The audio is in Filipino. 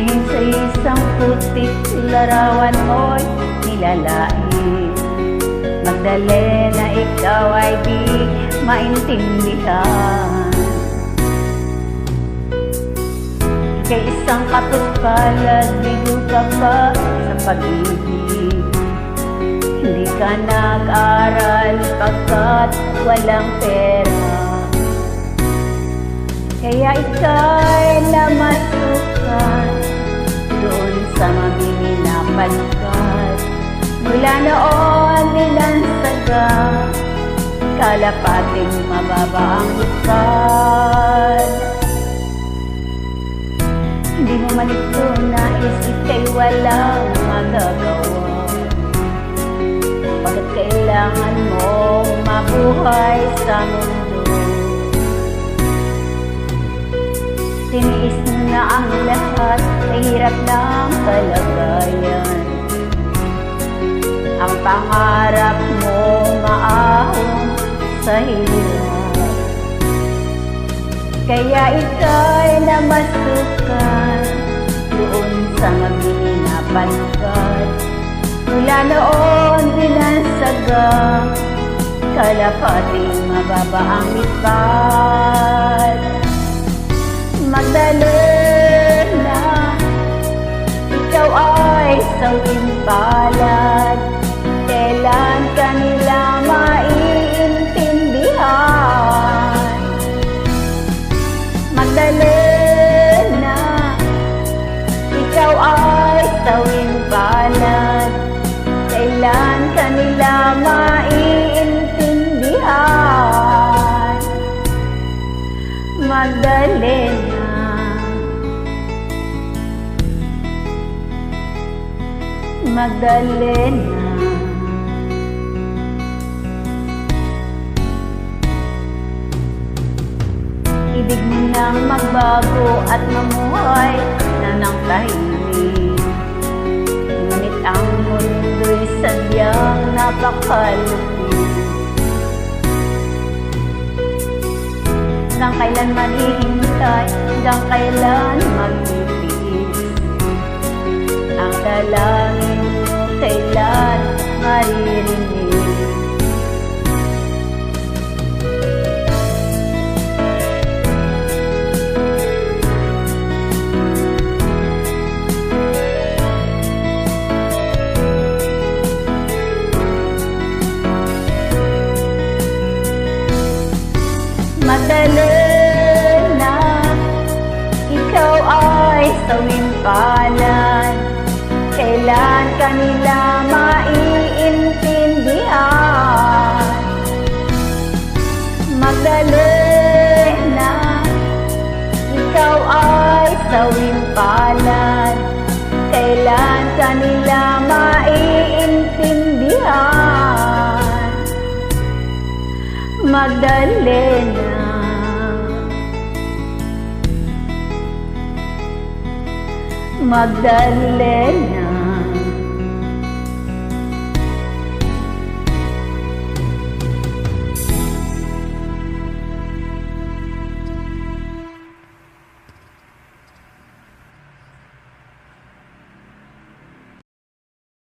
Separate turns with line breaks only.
Tingin sa isang putik, larawan mo'y nilalain. Magdalena, ikaw ay di maintindihan. Kay isang kapos-palad, bigo ka pa sa pag-ibig. Hindi ka nag-aral pagkat walang pera. Kaya ika'y namasukan doon sa mabini na pagkat. Mula noon binansaga, kalapating mababa ang ikat. Hindi mo man ito nais, ika'y walang magagawa. Bakit kailangan mo mabuhay sa mundo? Tiniis mo na ang lahat, mahirap ng kalagayan. Ang pangarap mo maahon sa hirap. Kaya ika'y namasukan doon sa mabini na pagkat. Mula noon binansaga, kalapating mababa ang lipat. Magdalena, ikaw ay sawing palad. Kailan ka nila maiintindihan? Magdalena, ikaw ay sawing palad. Kailan ka nila maiintindihan? Magdalena, Magdalena. Ibig mo nang magbago at mamuhay na ng tahimik. Ngunit ang mundo'y sadyang napakalupit. Hanggang kailan manihintay, hanggang kailan magtitiis. Ang dalangin mo kailan maririnig. Magdalena, ikaw ay sawing palad. Kailan ka nila maiintindihan? Magdalena, ikaw ay sawing palad. Kailan ka nila maiintindihan? Magdalena, Magdalena.